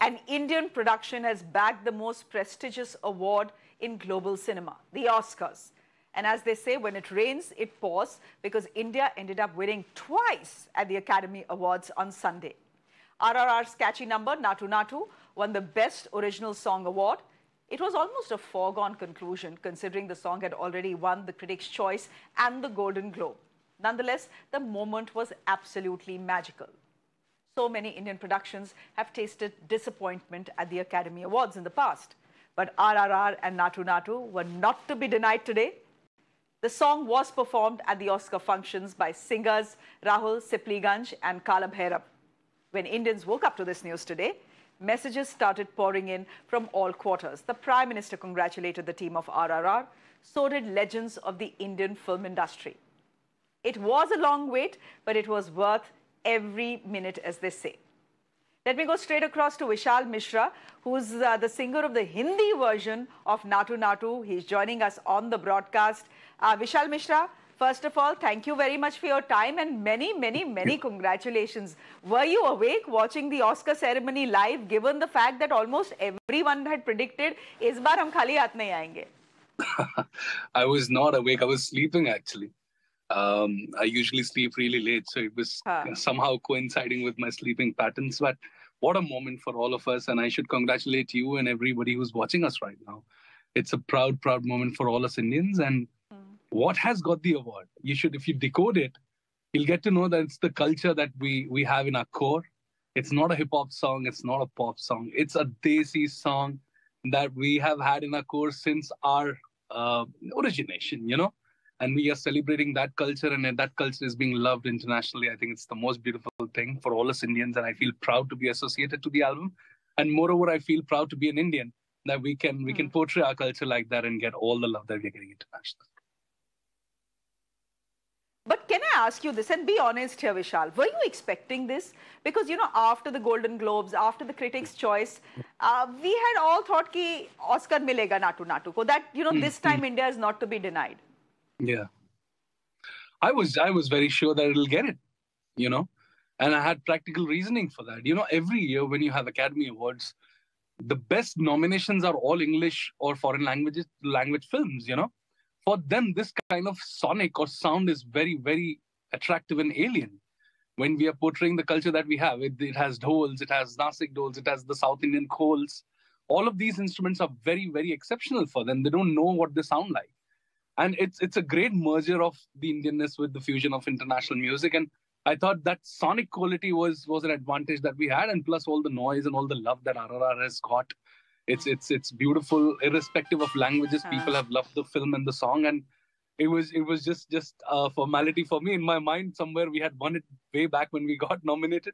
An Indian production has bagged the most prestigious award in global cinema, the Oscars. And as they say, when it rains, it pours, because India ended up winning twice at the Academy Awards on Sunday. RRR's catchy number, Naatu Naatu, won the Best Original Song Award. It was almost a foregone conclusion, considering the song had already won the Critics' Choice and the Golden Globe. Nonetheless, the moment was absolutely magical. So many Indian productions have tasted disappointment at the Academy Awards in the past. But RRR and Naatu Naatu were not to be denied today. The song was performed at the Oscar functions by singers Rahul Sipliganj and Kala Bhairav. When Indians woke up to this news today, messages started pouring in from all quarters. The Prime Minister congratulated the team of RRR. So did legends of the Indian film industry. It was a long wait, but it was worth every minute, as they say. Let me go straight across to Vishal Mishra, who's the singer of the Hindi version of Naatu Naatu. He's joining us on the broadcast. Vishal Mishra, first of all, thank you very much for your time and many congratulations. Were you awake watching the Oscar ceremony live, given the fact that almost everyone had predicted, "Is baar hum khali haath nahi aayenge"? I was not awake. I was sleeping, actually. I usually sleep really late, so it was somehow coinciding with my sleeping patterns. But what a moment for all of us, and I should congratulate you and everybody who's watching us right now. It's a proud moment for all us Indians. And what has got the award? You should, if you decode it, you'll get to know that it's the culture that we have in our core. It's not a hip-hop song. It's not a pop song. It's a Desi song that we have had in our core since our origination, you know. And we are celebrating that culture, and that culture is being loved internationally. I think it's the most beautiful thing for all us Indians, and I feel proud to be associated to the album. And moreover, I feel proud to be an Indian, that we can portray our culture like that and get all the love that we're getting internationally. But can I ask you this, and be honest here, Vishal, were you expecting this? Because, you know, after the Golden Globes, after the Critics' Choice, we had all thought ki Oscar milega Naatu Naatu ko, that, you know, this time India is not to be denied. Yeah. I was very sure that it'll get it, you know, and I had practical reasoning for that. You know, every year when you have Academy Awards, the best nominations are all English or foreign language films, you know. For them, this kind of sonic or sound is very attractive and alien. When we are portraying the culture that we have, it has dhols, it has Nasik dhols, it has the South Indian khols. All of these instruments are very exceptional for them. They don't know what they sound like. And it's a great merger of the Indianness with the fusion of international music. And I thought that sonic quality was an advantage that we had. And plus all the noise and all the love that RRR has got. It's beautiful, irrespective of languages. People have loved the film and the song. And it was just a formality for me. In my mind, somewhere we had won it way back when we got nominated.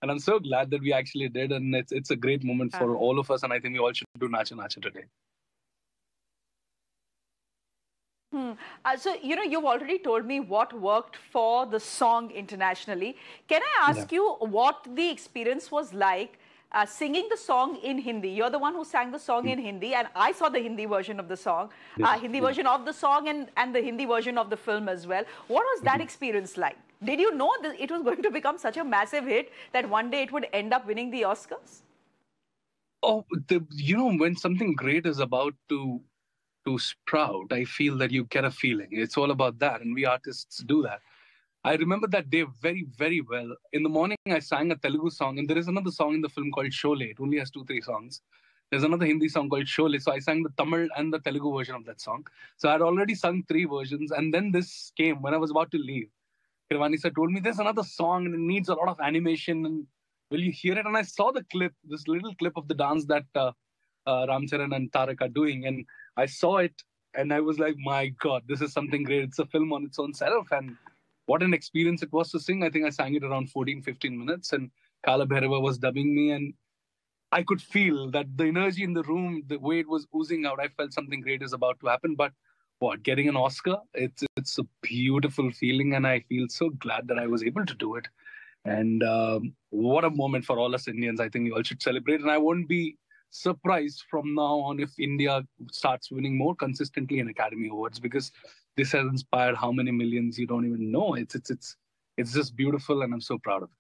And I'm so glad that we actually did. And it's a great moment for all of us. And I think we all should do Naatu Naatu today. So, you know, you've already told me what worked for the song internationally. Can I ask you what the experience was like singing the song in Hindi? You're the one who sang the song in Hindi, and I saw the Hindi version of the song, version of the song and the Hindi version of the film as well. What was that experience like? Did you know that it was going to become such a massive hit that one day it would end up winning the Oscars? Oh, you know, when something great is about to sprout, I feel that you get a feeling. It's all about that, and we artists do that. I remember that day very well. In the morning, I sang a Telugu song, and there is another song in the film called Sholay. It only has 2-3 songs. There's another Hindi song called Sholay, so I sang the Tamil and the Telugu version of that song. So I had already sung 3 versions, and then this came when I was about to leave. Kirwani sir told me, there's another song, and it needs a lot of animation, and will you hear it? And I saw the clip, this little clip of the dance that Charan and Tarak are doing, and I saw it and I was like, my God, this is something great. It's a film on its own self. And what an experience it was to sing. I think I sang it around 14-15 minutes, and Kala Bhairava was dubbing me, and I could feel that the energy in the room, the way it was oozing out, I felt something great is about to happen. But what, getting an Oscar, it's a beautiful feeling, and I feel so glad that I was able to do it. And what a moment for all us Indians. I think we all should celebrate, and I won't be surprised from now on if India starts winning more consistently in Academy Awards, because this has inspired how many millions you don't even know. It's just beautiful, and I'm so proud of it.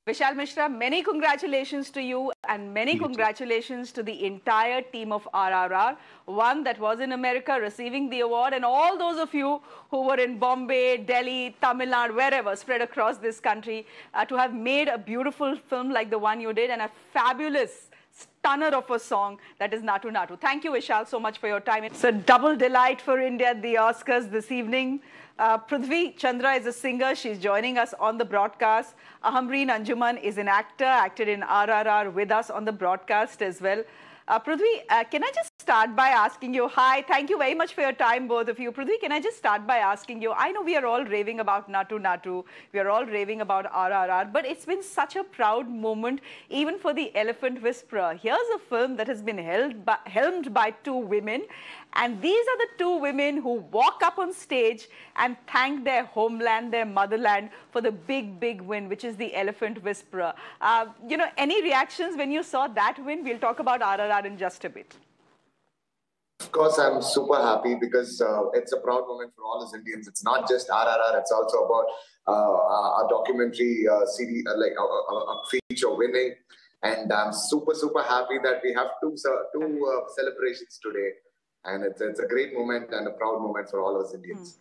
Vishal Mishra, many congratulations to you and many congratulations to the entire team of RRR. One that was in America receiving the award, and all those of you who were in Bombay, Delhi, Tamil Nadu, wherever, spread across this country, to have made a beautiful film like the one you did and a fabulous stunner of a song that is Naatu Naatu. Thank you, Vishal, so much for your time. It's a double delight for India at the Oscars this evening. Prudhvi Chandrap is a singer. She's joining us on the broadcast. Ahamreen Anjuman is an actor, acted in RRR with us on the broadcast as well. Prudhvi, can I just start by asking you, hi, thank you very much for your time, both of you. Prudhvi, can I just start by asking you, I know we are all raving about Naatu Naatu, we are all raving about RRR, but it's been such a proud moment, even for the Elephant Whisperer. Here's a film that has been helmed by two women, and these are the two women who walk up on stage and thank their homeland, their motherland, for the big, big win, which is the Elephant Whisperer. You know, any reactions when you saw that win? We'll talk about RRR in just a bit. Of course, I'm super happy because it's a proud moment for all us Indians. It's not just RRR, it's also about a documentary CD, like a feature winning. And I'm super, super happy that we have two celebrations today. And it's a great moment and a proud moment for all us Indians.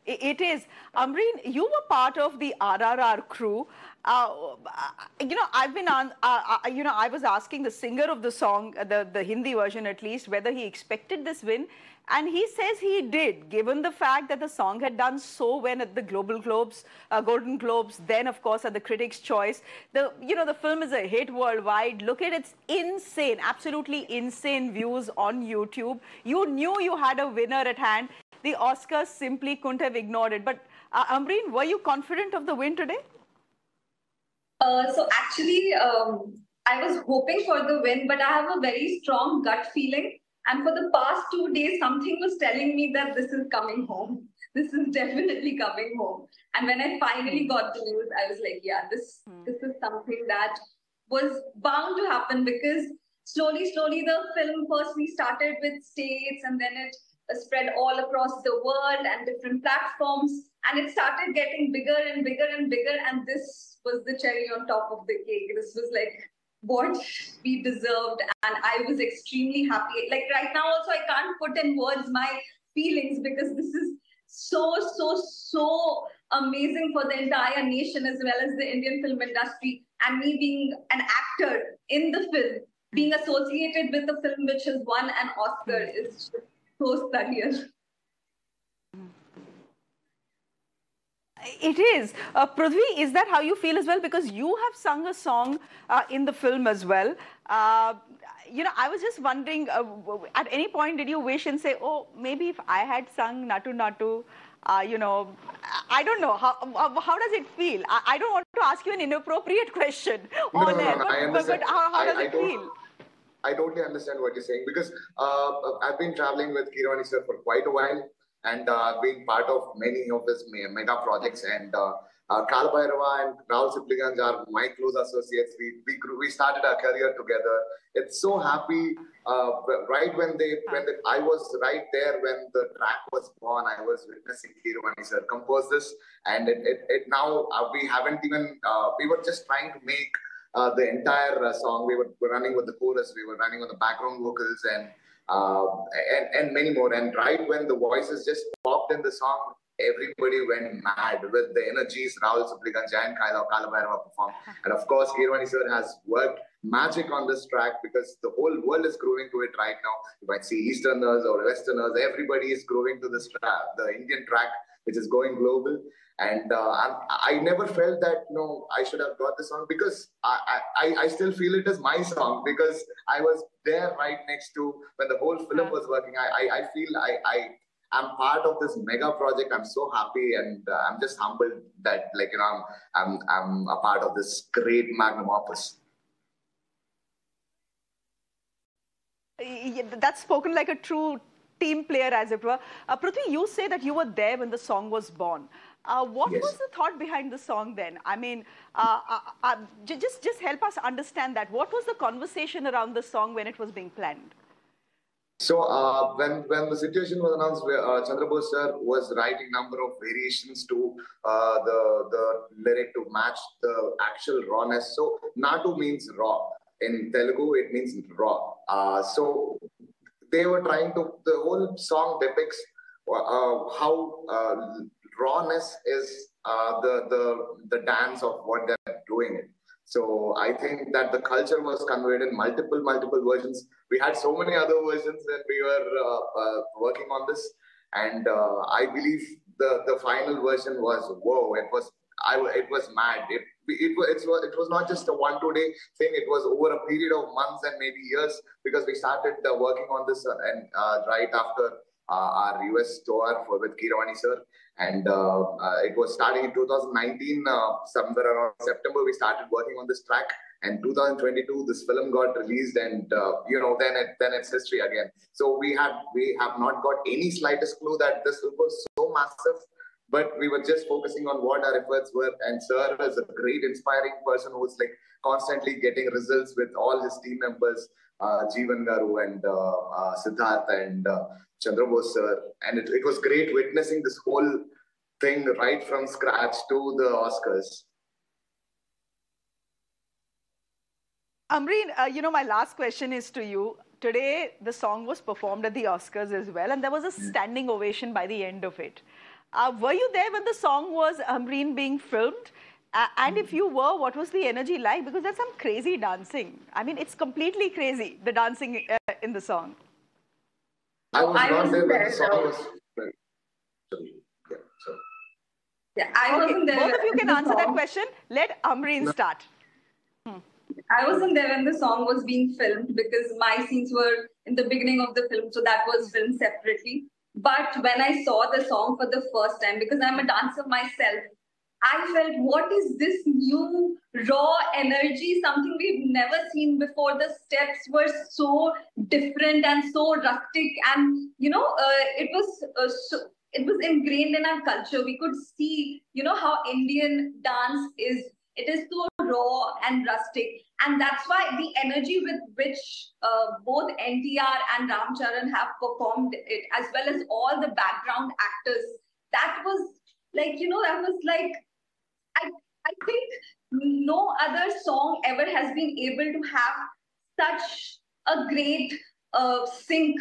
It is. Ahamreen, you were part of the RRR crew. You know, I've been on, you know, I was asking the singer of the song, the Hindi version at least, whether he expected this win. And he says he did, given the fact that the song had done so well at the Global Globes, Golden Globes, then, of course, at the Critics' Choice. You know, the film is a hit worldwide. Look at its insane, absolutely insane views on YouTube. You knew you had a winner at hand. The Oscars simply couldn't have ignored it. But Ahamreen, were you confident of the win today? So actually, I was hoping for the win, but I have a very strong gut feeling. And for the past 2 days, something was telling me that this is coming home. This is definitely coming home. And when I finally got the news, I was like, yeah, this is something that was bound to happen, because slowly, the film firstly started with states, and then it spread all across the world and different platforms. And it started getting bigger and bigger and bigger. And this was the cherry on top of the cake. This was like what we deserved. And I was extremely happy. Like right now also, I can't put in words my feelings, because this is so amazing for the entire nation as well as the Indian film industry. And me being an actor in the film, being associated with a film which has won an Oscar is just so surreal. It is. Prudhvi, is that how you feel as well? Because you have sung a song in the film as well. You know, I was just wondering, at any point did you wish and say, oh, maybe if I had sung Naatu Naatu, you know, I don't know. How does it feel? I don't want to ask you an inappropriate question. No, I understand. But how does it feel? I totally understand what you're saying, because I've been traveling with Keeravani sir for quite a while. And being part of many of his mega projects, and Kala Bhairava and Rahul Sipliganj are my close associates. We started our career together. It's so happy. Right when I was right there when the track was born, I was witnessing Keeravani sir compose this, and it now we haven't even we were just trying to make the entire song. We were running with the chorus, we were running on the background vocals, and many more. And right when the voices just popped in the song, everybody went mad with the energies Rahul Sipliganj and Kala Bhairava performed. And of course, Keeravani sir has worked magic on this track, because the whole world is grooving to it right now. You might see Easterners or Westerners, everybody is grooving to this track, the Indian track, which is going global. And I never felt that, I should have got this song, because I still feel it is my song, because I was there right next to when the whole film was working. I feel I'm part of this mega project. I'm so happy, and I'm just humbled that, like, I'm a part of this great magnum opus. That's spoken like a true team player, as it were. Prudhvi, you say that you were there when the song was born. What was the thought behind the song then? I mean, just help us understand that. What was the conversation around the song when it was being planned? So when the situation was announced, Chandrabose sir was writing number of variations to the lyric to match the actual rawness. So Naatu means raw. In Telugu, it means raw. So they were trying to. The whole song depicts how rawness is the dance of what they're doing. So I think that the culture was conveyed in multiple versions. We had so many other versions when we were working on this, and I believe the final version was whoa. It was mad. It was not just a 1-2 day thing. It was over a period of months and maybe years, because we started working on this and right after our US tour with Keeravani sir. And it was starting in 2019, somewhere around September, we started working on this track. And 2022, this film got released, and then it's history again. So we have not got any slightest clue that this was so massive, but we were just focusing on what our efforts were. And sir is a great, inspiring person who's like constantly getting results with all his team members, Jeevan Garu and Siddharth and Chandrabose sir. And it was great witnessing this whole thing right from scratch to the Oscars. Amreen, my last question is to you. Today, the song was performed at the Oscars as well, and there was a standing ovation by the end of it. Were you there when the song was, Amreen, being filmed? And if you were, what was the energy like? Because there's some crazy dancing. I mean, it's completely crazy, the dancing in the song. I was not there when the song was... Yeah, I wasn't there. Both of you can answer that question. Let Amreen start. I wasn't there when the song was being filmed because my scenes were in the beginning of the film, so that was filmed separately. But when I saw the song for the first time, because I'm a dancer myself, I felt, what is this new raw energy, something we've never seen before. The steps were so different and so rustic, and it was ingrained in our culture. We could see, how Indian dance is. It is so raw and rustic. And that's why the energy with which both NTR and Charan have performed it, as well as all the background actors, that was I think no other song ever has been able to have such a great sync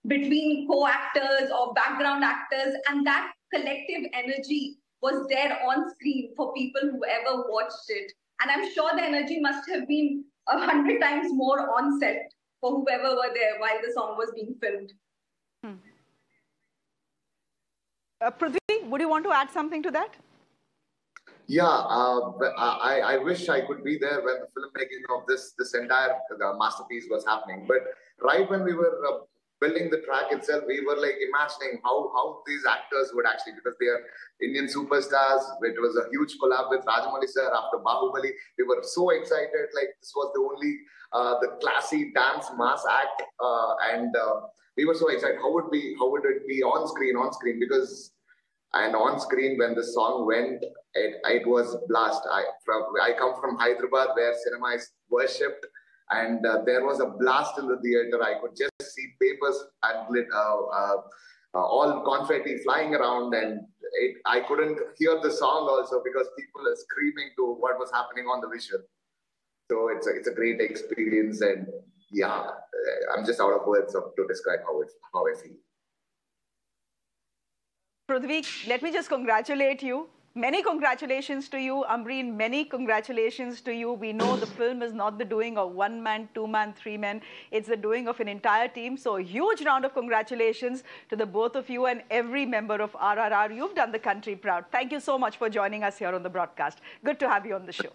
between co-actors or background actors, and that collective energy was there on screen for people who ever watched it. And I'm sure the energy must have been 100 times more on set for whoever were there while the song was being filmed. Prudhvi, would you want to add something to that? Yeah, I wish I could be there when the filmmaking of this entire masterpiece was happening. But right when we were building the track itself, we were like imagining how these actors would actually, because they are Indian superstars. It was a huge collab with Rajamouli sir after Bahubali. We were so excited, like this was the only the classy dance mass act, and we were so excited. How would it be on screen? Because on screen when the song went, it was blast. I come from Hyderabad where cinema is worshipped. And there was a blast in the theater. I could just see papers and all confetti flying around, and I couldn't hear the song also because people are screaming to what was happening on the visual. So it's a great experience, and yeah, I'm just out of words to describe how I feel. Prudhvi, let me just congratulate you. Many congratulations to you, Amreen. Many congratulations to you. We know the film is not the doing of one man, two man, three men. It's the doing of an entire team. So a huge round of congratulations to the both of you and every member of RRR. You've done the country proud. Thank you so much for joining us here on the broadcast. Good to have you on the show.